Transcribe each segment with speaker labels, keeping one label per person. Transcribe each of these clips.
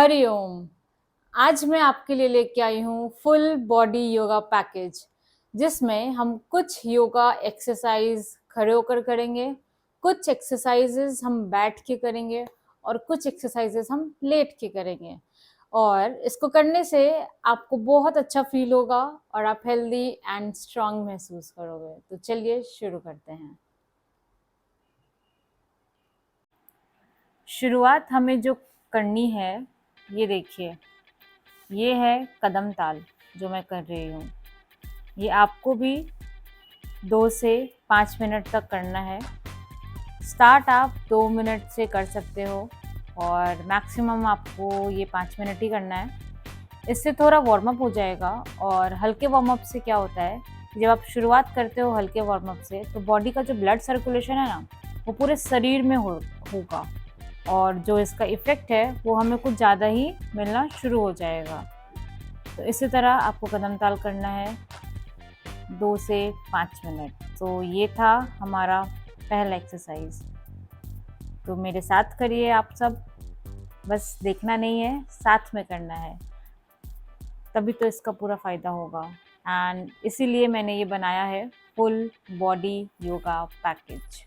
Speaker 1: हरिओम। आज मैं आपके लिए लेके आई हूँ फुल बॉडी योगा पैकेज, जिसमें हम कुछ योगा एक्सरसाइज खड़े होकर करेंगे, कुछ एक्सरसाइजेस हम बैठ के करेंगे और कुछ एक्सरसाइजेस हम लेट के करेंगे। और इसको करने से आपको बहुत अच्छा फील होगा और आप हेल्दी एंड स्ट्रांग महसूस करोगे। तो चलिए शुरू करते हैं। शुरुआत हमें जो करनी है, ये देखिए, ये है कदम ताल जो मैं कर रही हूँ। ये आपको भी 2 से 5 मिनट तक करना है। स्टार्ट आप 2 मिनट से कर सकते हो और मैक्सिमम आपको ये 5 मिनट ही करना है। इससे थोड़ा वार्म अप हो जाएगा। और हल्के वार्म अप से क्या होता है, जब आप शुरुआत करते हो हल्के वार्म अप से, तो बॉडी का जो ब्लड सर्कुलेशन है ना, वो पूरे शरीर में होगा और जो इसका इफ़ेक्ट है वो हमें कुछ ज़्यादा ही मिलना शुरू हो जाएगा। तो इसी तरह आपको कदम ताल करना है 2 से 5 मिनट। तो ये था हमारा पहला एक्सरसाइज। तो मेरे साथ करिए आप सब, बस देखना नहीं है, साथ में करना है, तभी तो इसका पूरा फ़ायदा होगा। एंड इसीलिए मैंने ये बनाया है फुल बॉडी योगा पैकेज,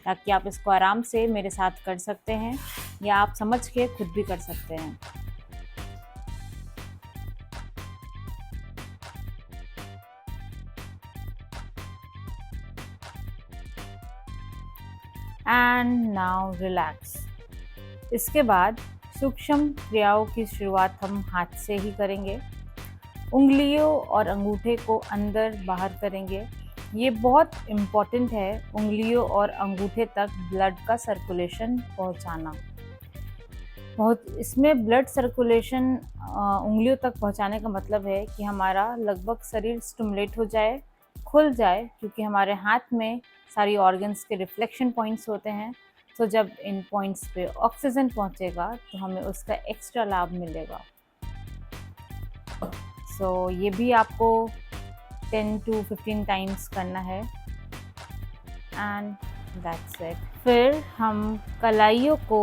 Speaker 1: ताकि आप इसको आराम से मेरे साथ कर सकते हैं या आप समझ के खुद भी कर सकते हैं। And now relax. इसके बाद सूक्ष्म क्रियाओं की शुरुआत हम हाथ से ही करेंगे। उंगलियों और अंगूठे को अंदर बाहर करेंगे। ये बहुत इम्पॉर्टेंट है, उंगलियों और अंगूठे तक ब्लड का सर्कुलेशन पहुंचाना। बहुत इसमें ब्लड सर्कुलेशन उंगलियों तक पहुंचाने का मतलब है कि हमारा लगभग शरीर स्टिमुलेट हो जाए, खुल जाए, क्योंकि हमारे हाथ में सारी ऑर्गन्स के रिफ्लेक्शन पॉइंट्स होते हैं। तो जब इन पॉइंट्स पे ऑक्सीजन पहुंचेगा तो हमें उसका एक्स्ट्रा लाभ मिलेगा। सो ये भी आपको 10 to 15 टाइम्स करना है एंड दैट्स इट। फिर हम कलाइयों को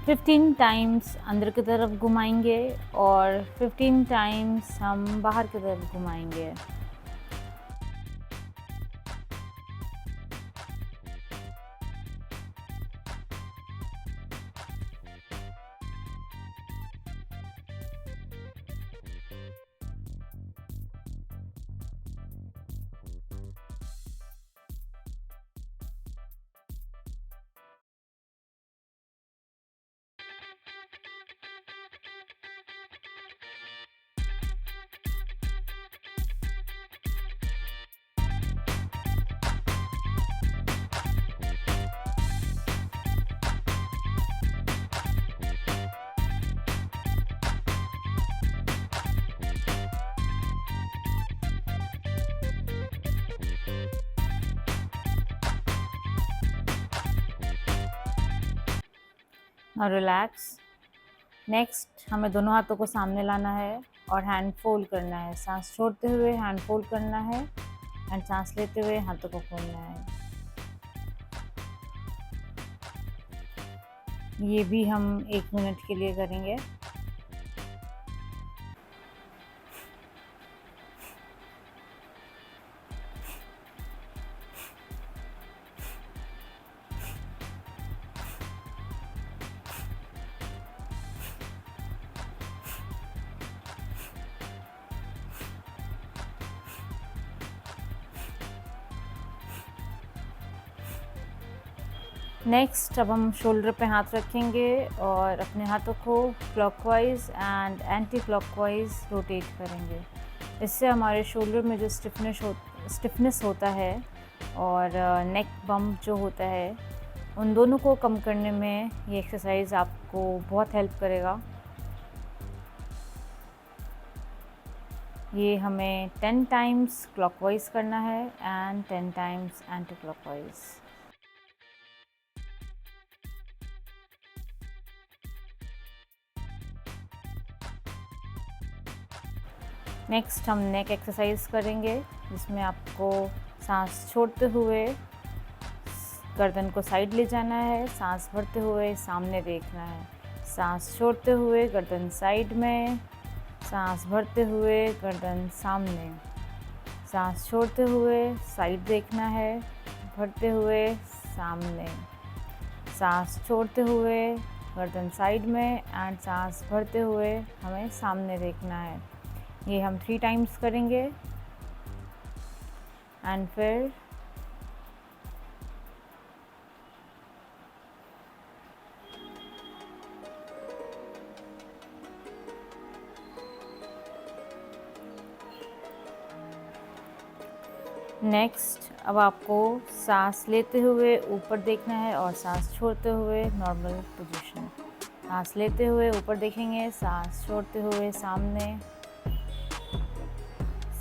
Speaker 1: 15 टाइम्स अंदर की तरफ घुमाएंगे और 15 टाइम्स हम बाहर की तरफ घुमाएंगे। और रिलैक्स। नेक्स्ट हमें दोनों हाथों को सामने लाना है और हैंड फोल्ड करना है। सांस छोड़ते हुए हैंड फोल्ड करना है एंड सांस लेते हुए हाथों को खोलना है। ये भी हम 1 मिनट के लिए करेंगे। नेक्स्ट अब हम शोल्डर पे हाथ रखेंगे और अपने हाथों को clockwise and anti clockwise rotate करेंगे। इससे हमारे शोल्डर में जो स्टिफनेस होता है और नेक बम्प जो होता है, उन दोनों को कम करने में ये एक्सरसाइज आपको बहुत हेल्प करेगा। ये हमें 10 टाइम्स क्लॉकवाइज करना है and 10 times anti clockwise. Next हम नेक एक्सरसाइज करेंगे, जिसमें आपको सांस छोड़ते हुए गर्दन को साइड ले जाना है, सांस भरते हुए सामने देखना है। सांस छोड़ते हुए गर्दन साइड में, सांस भरते हुए गर्दन सामने, सांस छोड़ते हुए साइड देखना है, भरते हुए सामने, सांस छोड़ते हुए गर्दन साइड में एंड सांस भरते हुए हमें सामने देखना है। ये हम 3 टाइम्स करेंगे एंड फिर नेक्स्ट अब आपको सांस लेते हुए ऊपर देखना है और सांस छोड़ते हुए नॉर्मल पोजीशन। सांस लेते हुए ऊपर देखेंगे, सांस छोड़ते हुए सामने,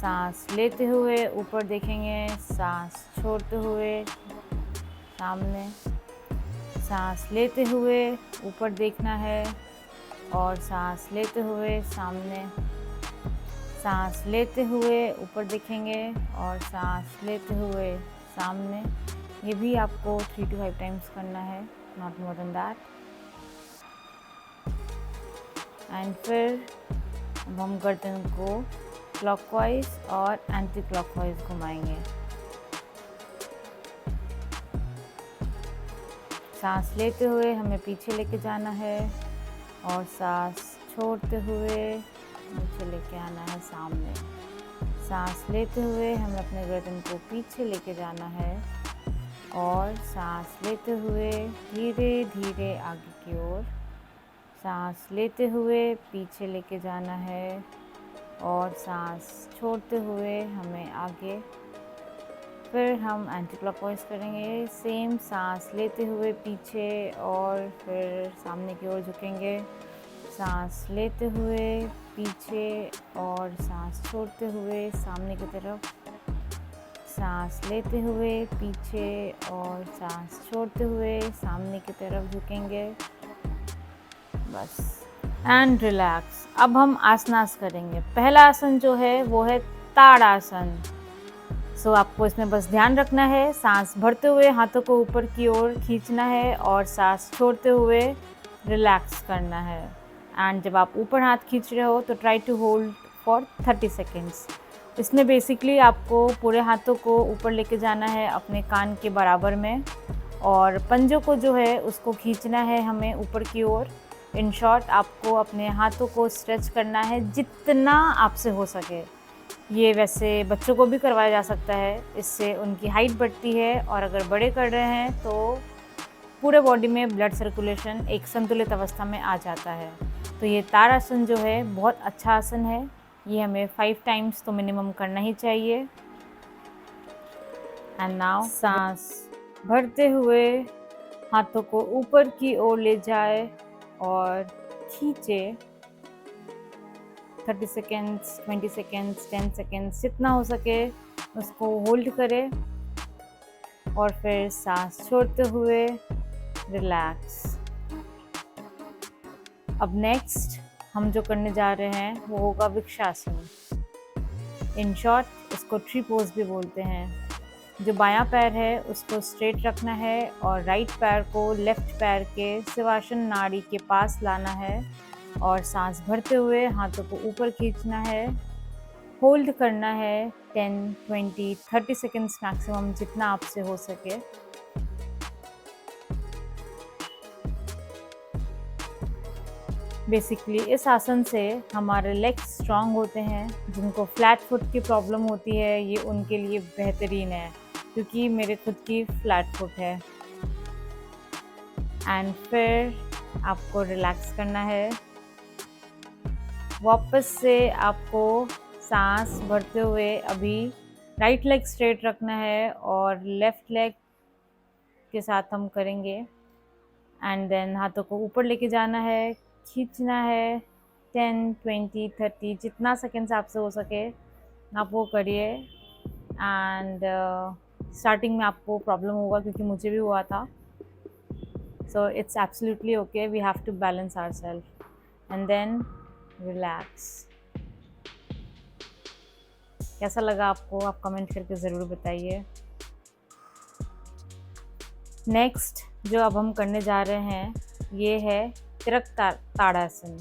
Speaker 1: सांस लेते हुए ऊपर देखेंगे, सांस छोड़ते हुए सामने, सांस लेते हुए ऊपर देखना है और सांस लेते हुए सामने, सांस लेते हुए ऊपर देखेंगे और सांस लेते हुए सामने। ये भी आपको 3 to 5 टाइम्स करना है, not more than that. And फिर अब हम गर्दन को क्लॉकवाइज और एंटी क्लॉकवाइज घुमाएंगे। सांस लेते हुए हमें पीछे लेके जाना है और सांस छोड़ते हुए नीचे लेके आना है सामने। सांस लेते हुए हमें अपने गर्दन को पीछे लेके जाना है और सांस लेते हुए धीरे धीरे आगे की ओर, सांस लेते हुए पीछे लेके जाना है और सांस छोड़ते हुए हमें आगे। फिर हम एंटी क्लॉकवाइज करेंगे, सेम सांस लेते हुए पीछे और फिर सामने की ओर झुकेंगे, सांस लेते हुए पीछे और सांस छोड़ते हुए सामने की तरफ, सांस लेते हुए पीछे और सांस छोड़ते हुए सामने की तरफ झुकेंगे, बस। And relax. अब हम आसनास करेंगे। पहला आसन जो है वो है ताड़ासन। सो आपको इसमें बस ध्यान रखना है, सांस भरते हुए हाथों को ऊपर की ओर खींचना है और सांस छोड़ते हुए रिलैक्स करना है। एंड जब आप ऊपर हाथ खींच रहे हो तो try to hold for 30 seconds. इसमें बेसिकली आपको पूरे हाथों को ऊपर लेके जाना है अपने कान के बराबर में और पंजों को जो है उसको खींचना है हमें ऊपर की ओर। इन शॉर्ट आपको अपने हाथों को स्ट्रेच करना है जितना आपसे हो सके। ये वैसे बच्चों को भी करवाया जा सकता है, इससे उनकी हाइट बढ़ती है और अगर बड़े कर रहे हैं तो पूरे बॉडी में ब्लड सर्कुलेशन एक संतुलित अवस्था में आ जाता है। तो ये ताड़ासन जो है बहुत अच्छा आसन है, ये हमें 5 टाइम्स तो मिनिमम करना ही चाहिए। एंड नाउ सांस भरते हुए हाथों को ऊपर की ओर ले जाए और खींचे 30 सेकेंड्स, 20 सेकेंड्स, 10 सेकेंड्स, जितना हो सके उसको होल्ड करें और फिर सांस छोड़ते हुए रिलैक्स। अब नेक्स्ट हम जो करने जा रहे हैं वो होगा वृक्षासन। इन शॉर्ट इसको ट्री पोज भी बोलते हैं। जो बायां पैर है उसको स्ट्रेट रखना है और राइट पैर को लेफ्ट पैर के शिवासन नाड़ी के पास लाना है और सांस भरते हुए हाथों को ऊपर खींचना है, होल्ड करना है 10, 20, 30 सेकेंड्स मैक्सिमम, जितना आपसे हो सके। बेसिकली इस आसन से हमारे लेग्स स्ट्रॉन्ग होते हैं। जिनको फ्लैट फुट की प्रॉब्लम होती है ये उनके लिए बेहतरीन है, क्योंकि मेरे खुद की फ्लैट फुट है। एंड फिर आपको रिलैक्स करना है। वापस से आपको सांस भरते हुए अभी राइट लेग स्ट्रेट रखना है और लेफ्ट लेग के साथ हम करेंगे। एंड देन हाथों को ऊपर लेके जाना है, खींचना है 10, 20, 30, जितना सेकेंड्स आपसे हो सके आप वो करिए। एंड स्टार्टिंग में आपको प्रॉब्लम होगा क्योंकि मुझे भी हुआ था। So it's absolutely okay, we have to balance ourself and then relax. कैसा लगा आपको, आप कमेंट करके ज़रूर बताइए। नेक्स्ट जो अब हम करने जा रहे हैं ये है ताड़ासन।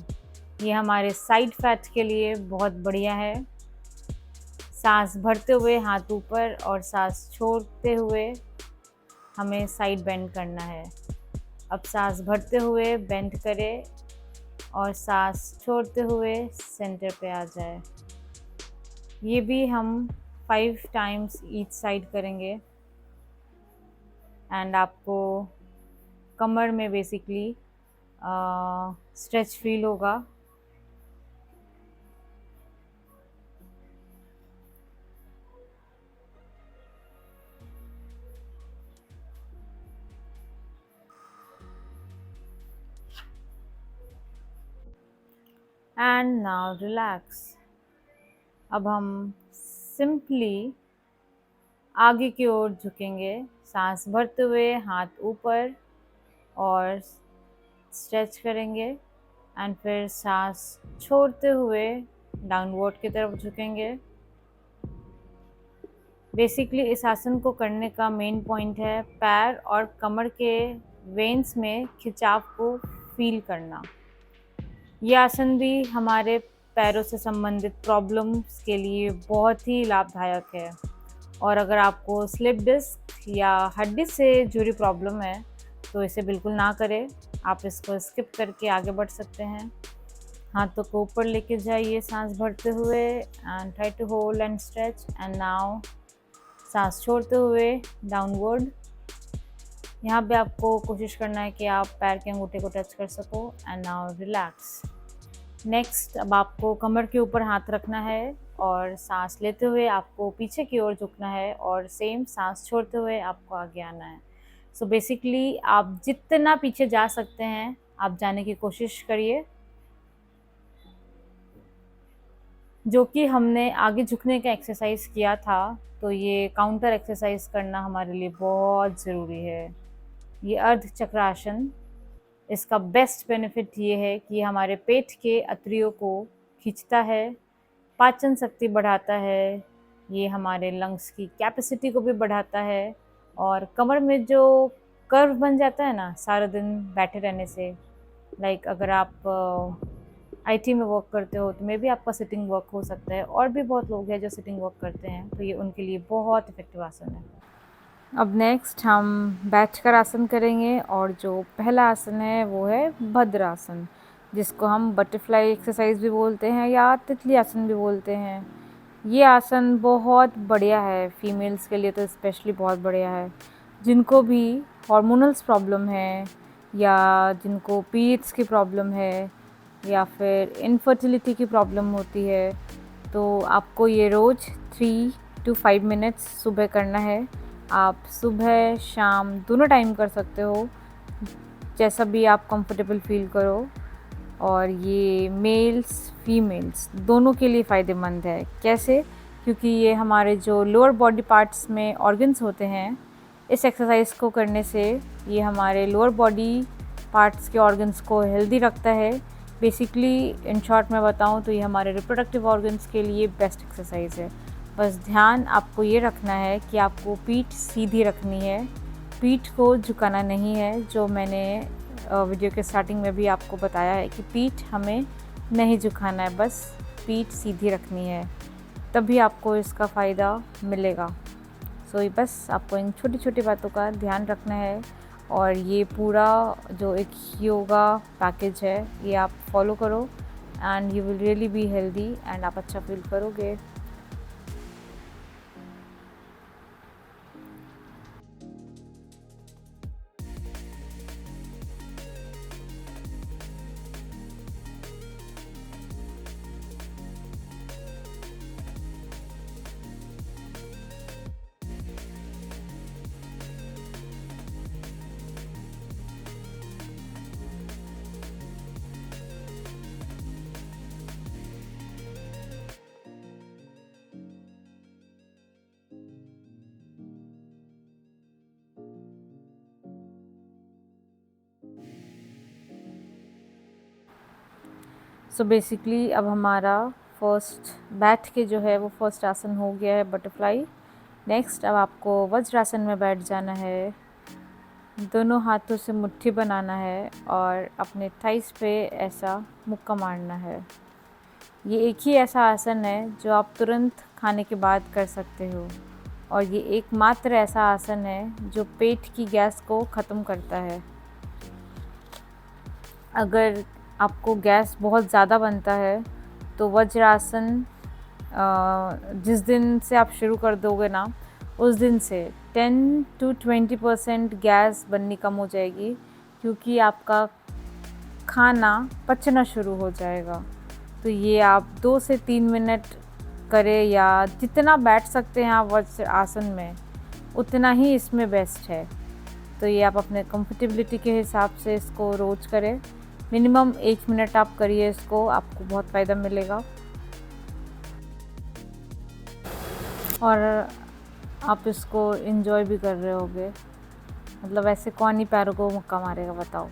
Speaker 1: ये हमारे साइड फैट के लिए बहुत बढ़िया है। सांस भरते हुए हाथ ऊपर और सांस छोड़ते हुए हमें साइड बेंड करना है। अब सांस भरते हुए बेंड करें और सांस छोड़ते हुए सेंटर पे आ जाए। ये भी हम 5 टाइम्स ईच साइड करेंगे एंड आपको कमर में बेसिकली स्ट्रेच फील होगा। And now relax. अब हम सिंपली आगे की ओर झुकेंगे, सांस भरते हुए हाथ ऊपर और स्ट्रेच करेंगे एंड फिर सांस छोड़ते हुए डाउनवर्ड की तरफ झुकेंगे। बेसिकली इस आसन को करने का मेन पॉइंट है पैर और कमर के वेन्स में खिंचाव को फील करना। ये आसन भी हमारे पैरों से संबंधित प्रॉब्लम्स के लिए बहुत ही लाभदायक है। और अगर आपको स्लिप डिस्क या हड्डी से जुड़ी प्रॉब्लम है तो इसे बिल्कुल ना करें, आप इसको स्किप करके आगे बढ़ सकते हैं। हाथों को ऊपर लेके जाइए सांस भरते हुए and try to hold and stretch and now सांस छोड़ते हुए डाउनवर्ड। यहाँ पे आपको कोशिश करना है कि आप पैर के अंगूठे को टच कर सको एंड नाउ रिलैक्स। नेक्स्ट, अब आपको कमर के ऊपर हाथ रखना है और सांस लेते हुए आपको पीछे की ओर झुकना है और सेम सांस छोड़ते हुए आपको आगे आना है। सो बेसिकली आप जितना पीछे जा सकते हैं आप जाने की कोशिश करिए। जो कि हमने आगे झुकने का एक्सरसाइज किया था, तो ये काउंटर एक्सरसाइज करना हमारे लिए बहुत ज़रूरी है। ये अर्ध चक्रासन, इसका बेस्ट बेनिफिट ये है कि हमारे पेट के अतरियों को खींचता है, पाचन शक्ति बढ़ाता है, ये हमारे लंग्स की कैपेसिटी को भी बढ़ाता है और कमर में जो कर्व बन जाता है ना सारा दिन बैठे रहने से, लाइक अगर आप आईटी में वर्क करते हो तो मे भी आपका सिटिंग वर्क हो सकता है, और भी बहुत लोग हैं जो सिटिंग वर्क करते हैं, तो ये उनके लिए बहुत इफेक्टिव आसन है। अब नेक्स्ट हम बैठकर आसन करेंगे और जो पहला आसन है वो है भद्रासन, जिसको हम बटरफ्लाई एक्सरसाइज भी बोलते हैं या तितली आसन भी बोलते हैं। ये आसन बहुत बढ़िया है, फीमेल्स के लिए तो स्पेशली बहुत बढ़िया है। जिनको भी हार्मोनल्स प्रॉब्लम है या जिनको पीरियड्स की प्रॉब्लम है या फिर इनफर्टिलिटी की प्रॉब्लम होती है, तो आपको ये रोज़ 3 to 5 मिनट्स सुबह करना है। आप सुबह शाम दोनों टाइम कर सकते हो, जैसा भी आप कंफर्टेबल फील करो। और ये मेल्स फीमेल्स दोनों के लिए फ़ायदेमंद है। कैसे? क्योंकि ये हमारे जो लोअर बॉडी पार्ट्स में ऑर्गन्स होते हैं, इस एक्सरसाइज को करने से ये हमारे लोअर बॉडी पार्ट्स के ऑर्गन्स को हेल्दी रखता है। बेसिकली इन शॉर्ट में बताऊँ तो ये हमारे रिप्रोडक्टिव ऑर्गन्स के लिए बेस्ट एक्सरसाइज है। बस ध्यान आपको ये रखना है कि आपको पीठ सीधी रखनी है, पीठ को झुकाना नहीं है। जो मैंने वीडियो के स्टार्टिंग में भी आपको बताया है कि पीठ हमें नहीं झुकाना है, बस पीठ सीधी रखनी है, तभी आपको इसका फ़ायदा मिलेगा। सो बस आपको इन छोटी छोटी बातों का ध्यान रखना है और ये पूरा जो एक योगा पैकेज है ये आप फॉलो करो and you will really be healthy and आप अच्छा फील करोगे। सो बेसिकली अब हमारा फर्स्ट बैठ के जो है वो फर्स्ट आसन हो गया है बटरफ्लाई। नेक्स्ट अब आपको वज्रासन में बैठ जाना है। दोनों हाथों से मुट्ठी बनाना है और अपने थाइस पे ऐसा मुक्का मारना है। ये एक ही ऐसा आसन है जो आप तुरंत खाने के बाद कर सकते हो और ये एकमात्र ऐसा आसन है जो पेट की गैस को ख़त्म करता है। अगर आपको गैस बहुत ज़्यादा बनता है तो वज्रासन जिस दिन से आप शुरू कर दोगे ना, उस दिन से 10 to 20% गैस बननी कम हो जाएगी, क्योंकि आपका खाना पचना शुरू हो जाएगा। तो ये आप 2 से 3 मिनट करें या जितना बैठ सकते हैं आप वज्र आसन में, उतना ही इसमें बेस्ट है। तो ये आप अपने कंफर्टेबिलिटी के हिसाब से इसको रोज़ करें। मिनिमम 1 मिनट आप करिए इसको, आपको बहुत फ़ायदा मिलेगा। और आप इसको एंजॉय भी कर रहे होगे। मतलब ऐसे कौन ही पैरों को मुक्का मारेगा बताओ।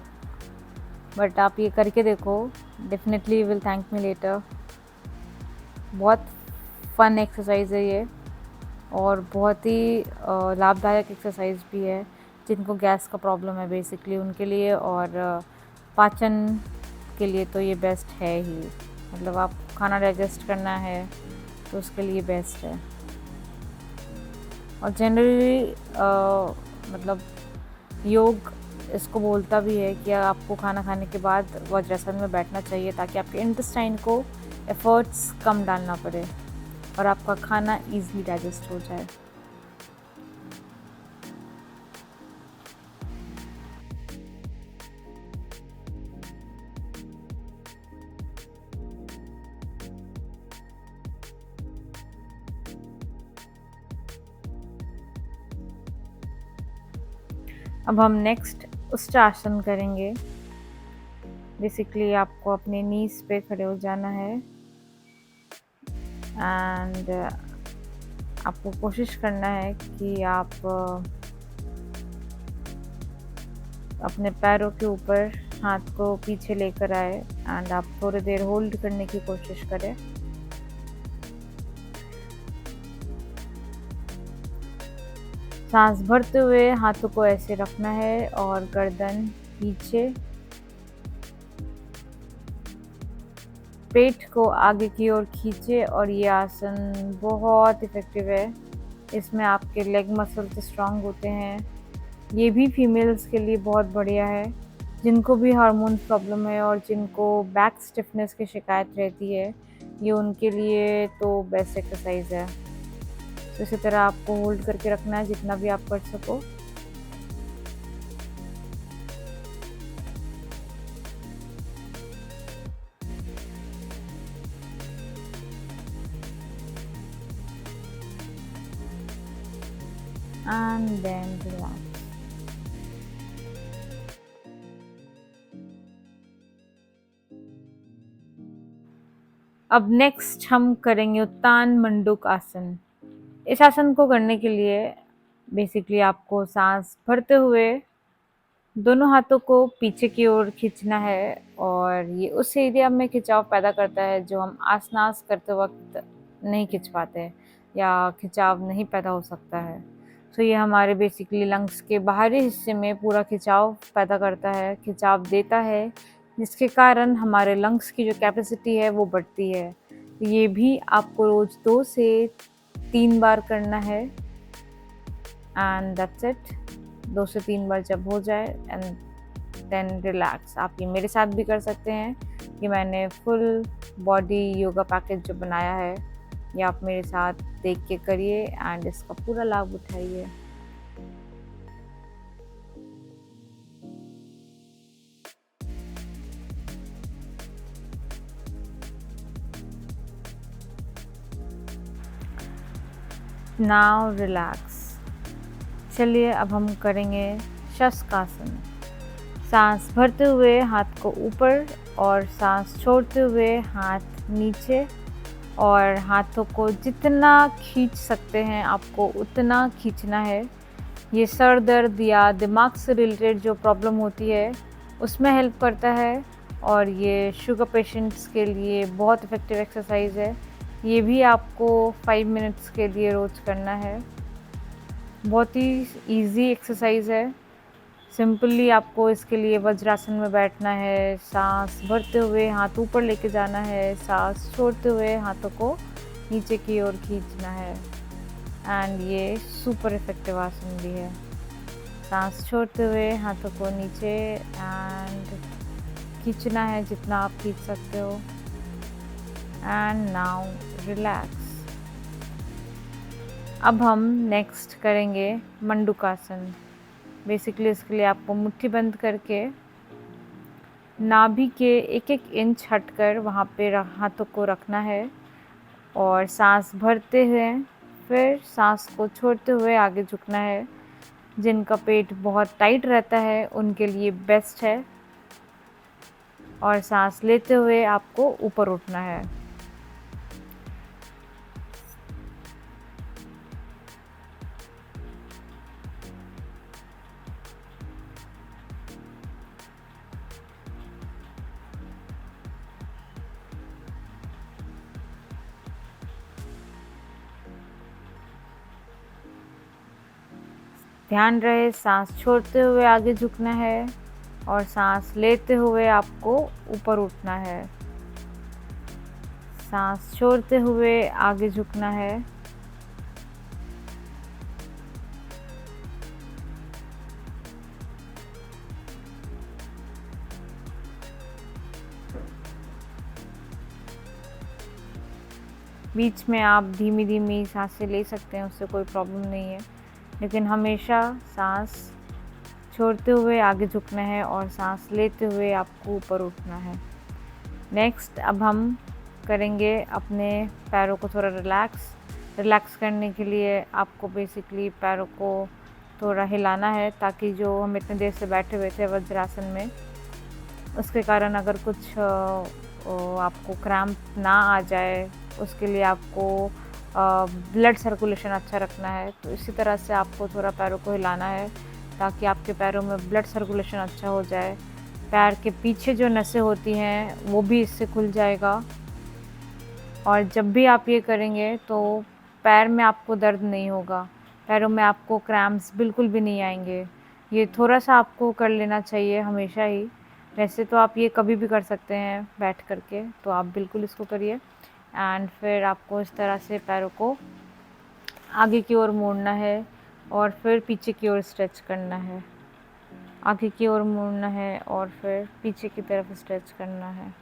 Speaker 1: बट आप ये करके देखो, definitely you will thank me later. बहुत फन एक्सरसाइज है ये और बहुत ही लाभदायक एक्सरसाइज भी है जिनको गैस का प्रॉब्लम है बेसिकली उनके लिए, और पाचन के लिए तो ये बेस्ट है ही। मतलब आप खाना डाइजेस्ट करना है तो उसके लिए बेस्ट है। और जनरली मतलब योग इसको बोलता भी है कि आपको खाना खाने के बाद वज्रासन में बैठना चाहिए ताकि आपके इंटेस्टाइन को एफर्ट्स कम डालना पड़े और आपका खाना इजीली डाइजेस्ट हो जाए। अब हम नेक्स्ट उष्ट्रासन करेंगे। बेसिकली आपको अपने नीज पे खड़े हो जाना है एंड आपको कोशिश करना है कि आप अपने पैरों के ऊपर हाथ को पीछे लेकर आए एंड आप थोड़ी देर होल्ड करने की कोशिश करें। सांस भरते हुए हाथों को ऐसे रखना है और गर्दन पीछे, पेट को आगे की ओर खींचे। और ये आसन बहुत इफ़ेक्टिव है। इसमें आपके लेग मसल्स स्ट्रांग होते हैं। ये भी फीमेल्स के लिए बहुत बढ़िया है, जिनको भी हार्मोन प्रॉब्लम है और जिनको बैक स्टिफनेस की शिकायत रहती है, ये उनके लिए तो बेस्ट एक्सरसाइज है। तो इसी तरह आपको होल्ड करके रखना है जितना भी आप कर सको। And then relax. अब नेक्स्ट हम करेंगे उत्तान मंडूक आसन। इस आसन को करने के लिए बेसिकली आपको सांस भरते हुए दोनों हाथों को पीछे की ओर खींचना है और ये उस एरिया में खिंचाव पैदा करता है जो हम आसनास करते वक्त नहीं खींच पाते या खिंचाव नहीं पैदा हो सकता है। तो ये हमारे बेसिकली लंग्स के बाहरी हिस्से में पूरा खिंचाव पैदा करता है, खिंचाव देता है, जिसके कारण हमारे लंग्स की जो कैपेसिटी है वो बढ़ती है। ये भी आपको रोज़ 2 से 3 बार करना है एंड दैट्स इट। 2 से 3 बार जब हो जाए एंड देन रिलैक्स। आप ये मेरे साथ भी कर सकते हैं कि मैंने फुल बॉडी योगा पैकेज जो बनाया है, ये आप मेरे साथ देख के करिए एंड इसका पूरा लाभ उठाइए। Now relax. चलिए अब हम करेंगे शशकासन। सांस भरते हुए हाथ को ऊपर और सांस छोड़ते हुए हाथ नीचे, और हाथों को जितना खींच सकते हैं आपको उतना खींचना है। ये सर दर्द या दिमाग से रिलेटेड जो प्रॉब्लम होती है उसमें हेल्प करता है और ये शुगर पेशेंट्स के लिए बहुत इफ़ेक्टिव एक्सरसाइज है। ये भी आपको 5 मिनट्स के लिए रोज़ करना है। बहुत ही इजी एक्सरसाइज है, सिंपली आपको इसके लिए वज्रासन में बैठना है, सांस भरते हुए हाथ ऊपर लेके जाना है, सांस छोड़ते हुए हाथों को नीचे की ओर खींचना है। एंड ये सुपर इफेक्टिव आसन भी है। सांस छोड़ते हुए हाथों को नीचे एंड खींचना है जितना आप खींच सकते हो। And now relax. अब हम नेक्स्ट करेंगे मंडूकासन। बेसिकली इसके लिए आपको मुट्ठी बंद करके नाभि के 1-1 इंच हटकर वहाँ पे हाथों को रखना है और सांस भरते हुए फिर सांस को छोड़ते हुए आगे झुकना है। जिनका पेट बहुत टाइट रहता है उनके लिए बेस्ट है। और सांस लेते हुए आपको ऊपर उठना है। ध्यान रहे सांस छोड़ते हुए आगे झुकना है और सांस लेते हुए आपको ऊपर उठना है। सांस छोड़ते हुए आगे झुकना है। बीच में आप धीमी धीमी सांसें ले सकते हैं, उससे कोई प्रॉब्लम नहीं है, लेकिन हमेशा सांस छोड़ते हुए आगे झुकना है और सांस लेते हुए आपको ऊपर उठना है। नेक्स्ट अब हम करेंगे अपने पैरों को थोड़ा रिलैक्स करने के लिए आपको बेसिकली पैरों को थोड़ा हिलाना है, ताकि जो हम इतने देर से बैठे हुए थे वज्रासन में उसके कारण अगर कुछ आपको क्रैम्प ना आ जाए, उसके लिए आपको ब्लड सर्कुलेशन अच्छा रखना है। तो इसी तरह से आपको थोड़ा पैरों को हिलाना है ताकि आपके पैरों में ब्लड सर्कुलेशन अच्छा हो जाए। पैर के पीछे जो नसें होती हैं वो भी इससे खुल जाएगा। और जब भी आप ये करेंगे तो पैर में आपको दर्द नहीं होगा, पैरों में आपको क्रैम्प्स बिल्कुल भी नहीं आएंगे। ये थोड़ा सा आपको कर लेना चाहिए हमेशा ही। वैसे तो आप ये कभी भी कर सकते हैं बैठ करके, तो आप बिल्कुल इसको करिए। एंड फिर आपको इस तरह से पैरों को आगे की ओर मोड़ना है और फिर पीछे की ओर स्ट्रेच करना है। आगे की ओर मोड़ना है और फिर पीछे की तरफ स्ट्रेच करना है।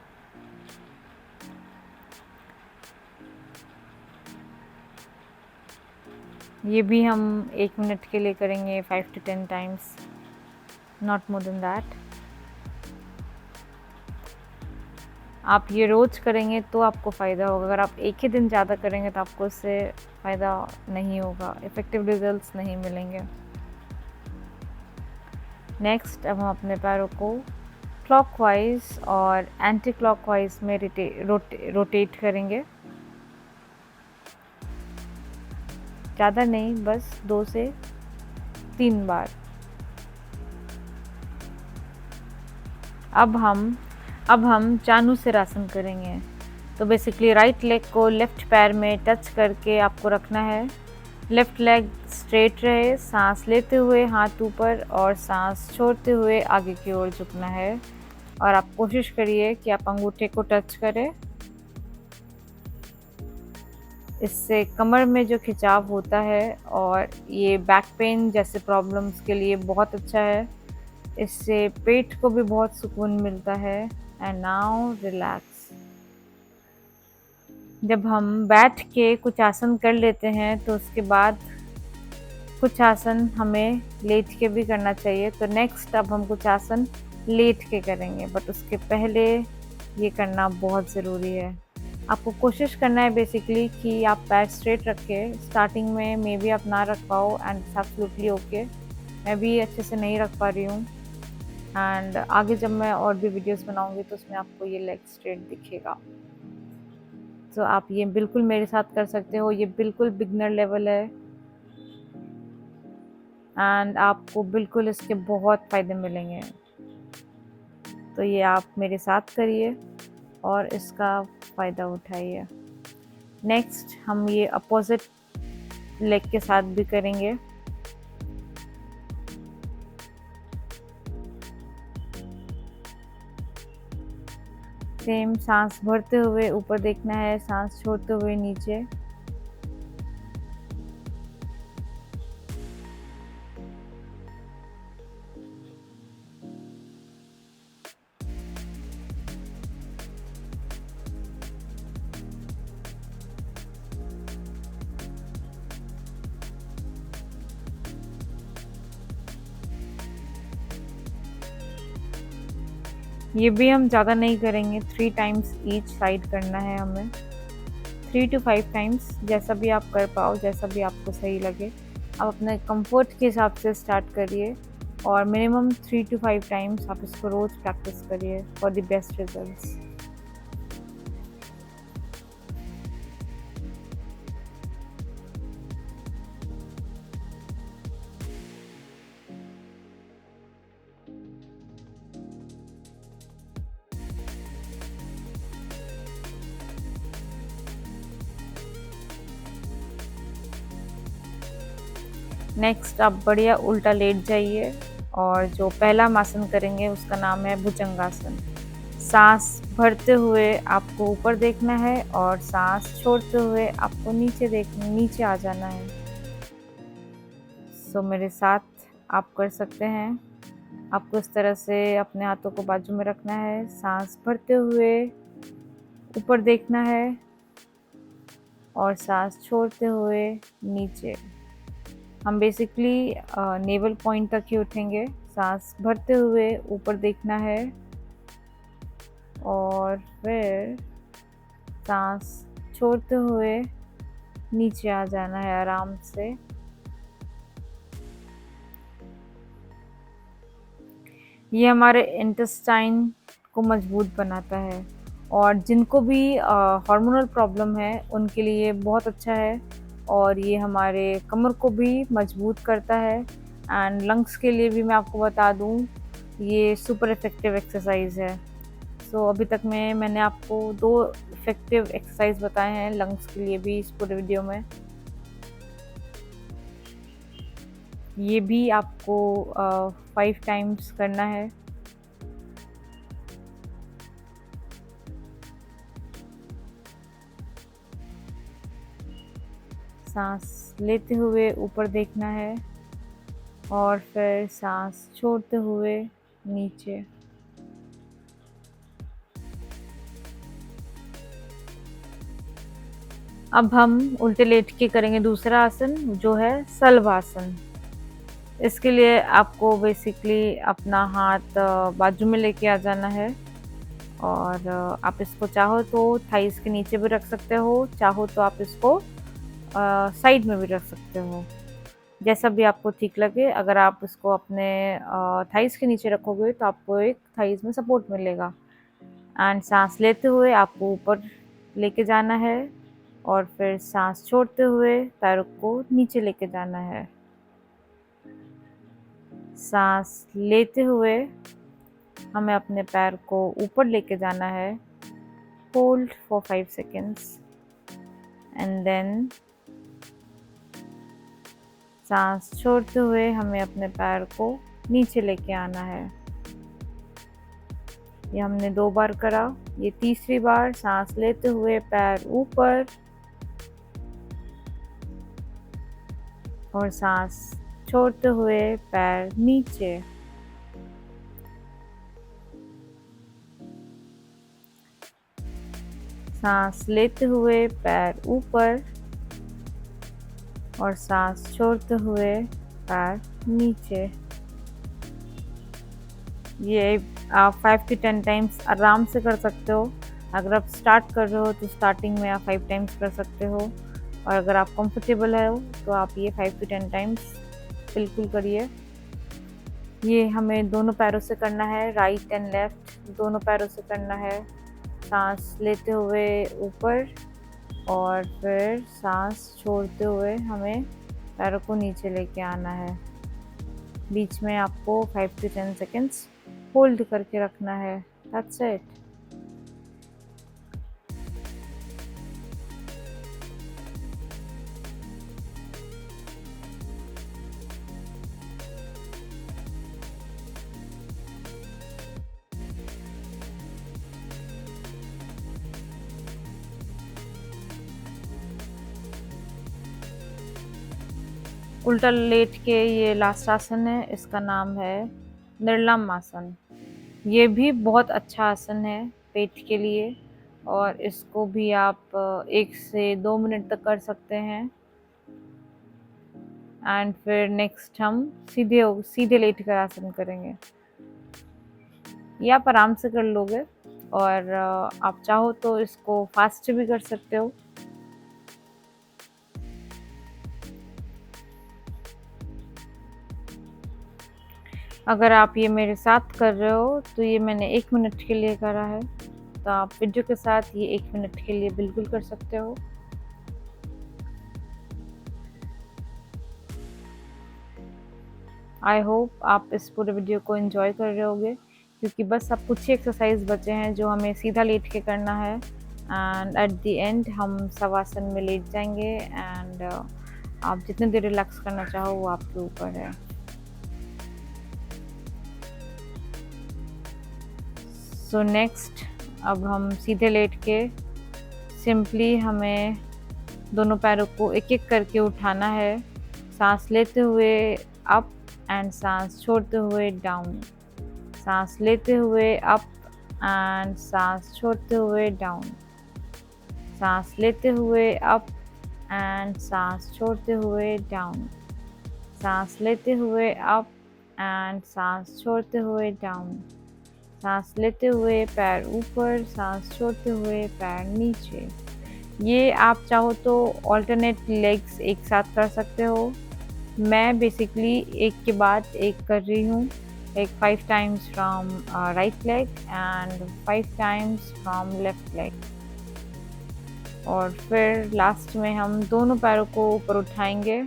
Speaker 1: ये भी हम 1 मिनट के लिए करेंगे 5 to 10 times, not more than that. आप ये रोज़ करेंगे तो आपको फ़ायदा होगा। अगर आप एक ही दिन ज़्यादा करेंगे तो आपको इससे फ़ायदा नहीं होगा, इफ़ेक्टिव रिजल्ट्स नहीं मिलेंगे। नेक्स्ट अब हम अपने पैरों को क्लॉकवाइज और एंटी क्लॉकवाइज में रोटेट करेंगे। ज़्यादा नहीं, बस 2 से 3 बार। अब हम चानुसिरासन करेंगे। तो बेसिकली राइट लेग को लेफ़्ट पैर में टच करके आपको रखना है। लेफ़्ट लेग स्ट्रेट रहे, सांस लेते हुए हाथ ऊपर और सांस छोड़ते हुए आगे की ओर झुकना है। और आप कोशिश करिए कि आप अंगूठे को टच करें। इससे कमर में जो खिंचाव होता है और ये बैक पेन जैसे प्रॉब्लम्स के लिए बहुत अच्छा है। इससे पेट को भी बहुत सुकून मिलता है। And now relax. जब हम बैठ के कुछ आसन कर लेते हैं तो उसके बाद कुछ आसन हमें लेट के भी करना चाहिए। तो नेक्स्ट अब हम कुछ आसन लेट के करेंगे, बट उसके पहले ये करना बहुत ज़रूरी है। आपको कोशिश करना है बेसिकली कि आप पैर स्ट्रेट रखें। स्टार्टिंग में मे बी आप ना रख पाओ एंड इट्स एब्सोल्युटली ओके। मैं भी अच्छे से नहीं रख पा रही हूँ। एंड आगे जब मैं और भी वीडियोस बनाऊंगी तो उसमें आपको ये लेग स्ट्रेट दिखेगा। तो आप ये बिल्कुल मेरे साथ कर सकते हो। ये बिल्कुल बिगनर लेवल है एंड आपको बिल्कुल इसके बहुत फ़ायदे मिलेंगे। तो ये आप मेरे साथ करिए और इसका फ़ायदा उठाइए। नेक्स्ट हम ये अपोजिट लेग के साथ भी करेंगे। सेम सांस भरते हुए ऊपर देखना है, सांस छोड़ते हुए नीचे। ये भी हम ज़्यादा नहीं करेंगे, 3 टाइम्स ईच साइड करना है हमें, 3 to 5 टाइम्स, जैसा भी आप कर पाओ, जैसा भी आपको सही लगे। आप अपने कंफर्ट के हिसाब से स्टार्ट करिए और मिनिमम 3 to 5 टाइम्स आप इसको रोज़ प्रैक्टिस करिए for the best results. Next आप बढ़िया उल्टा लेट जाइए और जो पहला हम आसन करेंगे उसका नाम है भुजंगासन। सांस भरते हुए आपको ऊपर देखना है और सांस छोड़ते हुए आपको नीचे आ जाना है। सो मेरे साथ आप कर सकते हैं। आपको इस तरह से अपने हाथों को बाजू में रखना है, सांस भरते हुए ऊपर देखना है और सांस छोड़ते हुए नीचे। हम बेसिकली नेवल पॉइंट तक ही उठेंगे। सांस भरते हुए ऊपर देखना है और फिर सांस छोड़ते हुए नीचे आ जाना है आराम से। ये हमारे इंटेस्टाइन को मजबूत बनाता है और जिनको भी हार्मोनल प्रॉब्लम है उनके लिए बहुत अच्छा है और ये हमारे कमर को भी मजबूत करता है। एंड लंग्स के लिए भी मैं आपको बता दूं, ये सुपर इफ़ेक्टिव एक्सरसाइज है। सो अभी तक मैंने आपको 2 इफ़ेक्टिव एक्सरसाइज बताए हैं लंग्स के लिए भी इस पूरे वीडियो में। ये भी आपको 5 टाइम्स करना है। सांस लेते हुए ऊपर देखना है और फिर सांस छोड़ते हुए नीचे। अब हम उल्टे लेट के करेंगे दूसरा आसन, जो है शलभासन। इसके लिए आपको बेसिकली अपना हाथ बाजू में लेके आ जाना है और आप इसको चाहो तो थाइस के नीचे भी रख सकते हो, चाहो तो आप इसको साइड में भी रख सकते हो, जैसा भी आपको ठीक लगे। अगर आप इसको अपने थाइस के नीचे रखोगे तो आपको एक थाइस में सपोर्ट मिलेगा। एंड सांस लेते हुए आपको ऊपर लेके जाना है और फिर सांस छोड़ते हुए पैरों को नीचे लेके जाना है। सांस लेते हुए हमें अपने पैर को ऊपर लेके जाना है, hold for 5 seconds and then सांस छोड़ते हुए हमें अपने पैर को नीचे लेके आना है। ये हमने 2 बार करा, ये तीसरी बार सांस लेते हुए पैर ऊपर और सांस छोड़ते हुए पैर नीचे। सांस लेते हुए पैर ऊपर और सांस छोड़ते हुए पैर नीचे। ये आप 5 to 10 टाइम्स आराम से कर सकते हो। अगर आप स्टार्ट कर रहे हो तो स्टार्टिंग में आप 5 टाइम्स कर सकते हो और अगर आप कंफर्टेबल हो तो आप ये 5 to 10 टाइम्स बिल्कुल करिए। ये हमें दोनों पैरों से करना है, राइट एंड लेफ्ट दोनों पैरों से करना है। सांस लेते हुए ऊपर और फिर सांस छोड़ते हुए हमें पैरों को नीचे लेके आना है। बीच में आपको 5 to 10 सेकेंड्स होल्ड करके रखना है। That's it. उल्टा लेट के ये लास्ट आसन है, इसका नाम है निर्लम आसन। ये भी बहुत अच्छा आसन है पेट के लिए, और इसको भी आप 1 से 2 मिनट तक कर सकते हैं। एंड फिर नेक्स्ट हम सीधे लेट कर आसन करेंगे। ये आप आराम से कर लोगे, और आप चाहो तो इसको फास्ट भी कर सकते हो। अगर आप ये मेरे साथ कर रहे हो तो ये मैंने 1 मिनट के लिए करा है, तो आप वीडियो के साथ ये 1 मिनट के लिए बिल्कुल कर सकते हो। आई होप आप इस पूरे वीडियो को एंजॉय कर रहे होगे, क्योंकि बस अब कुछ ही एक्सरसाइज बचे हैं जो हमें सीधा लेट के करना है, एंड एट द एंड हम शवासन में लेट जाएंगे। एंड आप जितनी देर रिलैक्स करना चाहो वो आपके ऊपर है। सो नेक्स्ट, अब हम सीधे लेट के सिंपली हमें दोनों पैरों को एक एक करके उठाना है, सांस लेते हुए अप एंड सांस छोड़ते हुए डाउन, सांस लेते हुए अप एंड सांस छोड़ते हुए डाउन, सांस लेते हुए अप एंड सांस छोड़ते हुए डाउन, सांस लेते हुए अप एंड सांस छोड़ते हुए डाउन, सांस लेते हुए पैर ऊपर, सांस छोड़ते हुए पैर नीचे। ये आप चाहो तो ऑल्टरनेट लेग्स एक साथ कर सकते हो। मैं बेसिकली एक के बाद एक कर रही हूँ, like 5 times from right leg and 5 times from left leg। और फिर लास्ट में हम दोनों पैरों को ऊपर उठाएंगे।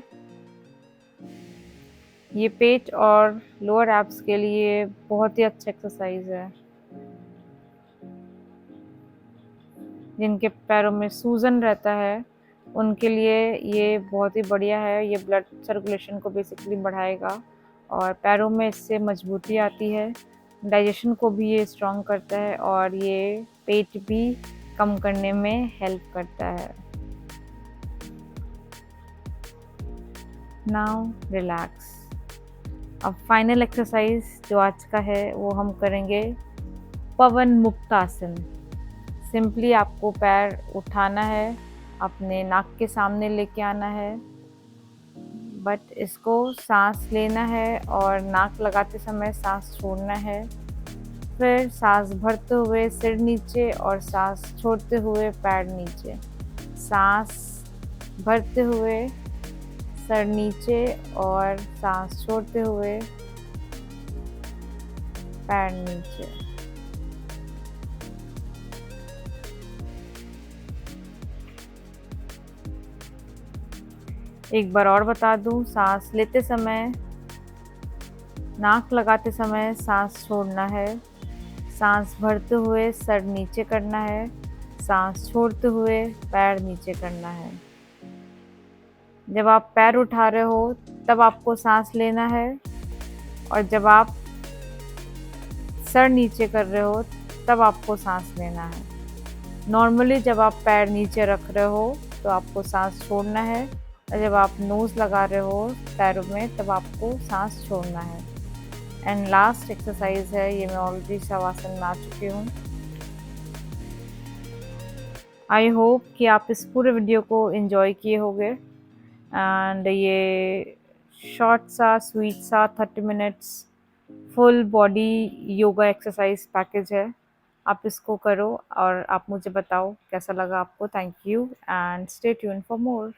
Speaker 1: ये पेट और लोअर एब्स के लिए बहुत ही अच्छा एक्सरसाइज है। जिनके पैरों में सूजन रहता है उनके लिए ये बहुत ही बढ़िया है। ये ब्लड सर्कुलेशन को बेसिकली बढ़ाएगा और पैरों में इससे मजबूती आती है। डाइजेशन को भी ये स्ट्रॉन्ग करता है और ये पेट भी कम करने में हेल्प करता है। Now relax. अब फाइनल एक्सरसाइज जो आज का है वो हम करेंगे पवन मुक्त आसन। सिंपली आपको पैर उठाना है, अपने नाक के सामने लेके आना है, बट इसको सांस लेना है और नाक लगाते समय सांस छोड़ना है। फिर सांस भरते हुए सिर नीचे और सांस छोड़ते हुए पैर नीचे, सांस भरते हुए सर नीचे और सांस छोड़ते हुए पैर नीचे। एक बार और बता दूं, सांस लेते समय नाक लगाते समय सांस छोड़ना है, सांस भरते हुए सर नीचे करना है, सांस छोड़ते हुए पैर नीचे करना है। जब आप पैर उठा रहे हो तब आपको सांस लेना है, और जब आप सर नीचे कर रहे हो तब आपको सांस लेना है। नॉर्मली जब आप पैर नीचे रख रहे हो तो आपको सांस छोड़ना है, और जब आप नोज़ लगा रहे हो पैरों में तब आपको सांस छोड़ना है। एंड लास्ट एक्सरसाइज है, ये मैं ऑलरेडी शवासन में आ चुकी हूँ। आई होप कि आप इस पूरे वीडियो को एंजॉय किए होंगे। एंड ये शॉर्ट सा स्वीट सा 30 minutes full body yoga exercise package है। आप इसको करो और आप मुझे बताओ कैसा लगा आपको। Thank you and stay tuned for more.